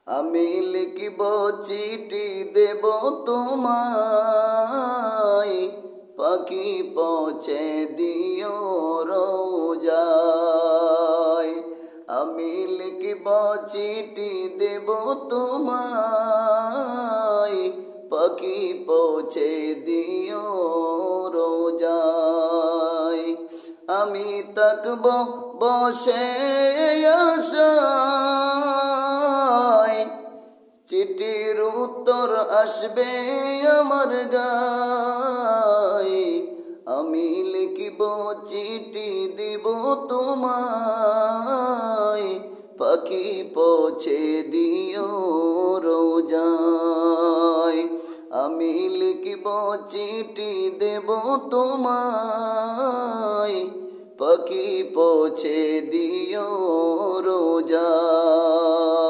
আমি লিখিব চিঠি দেব তোমায়, পাখি পৌঁছে দিও রোজায়। আমি লিখিব চিঠি দেব তোমায়, পাখি পৌঁছে দিও রোজায়। আমি থাকব বসে আশায়, চিঠির উত্তর আসবে আমার গায়ে। আমি লিখিব চিঠি দিব তোমায়, পাখি পৌঁছে দিও রোজায়। আমি লিখিব চিঠি দেব তোমায়, পাখি পৌঁছে দিও রোজায়।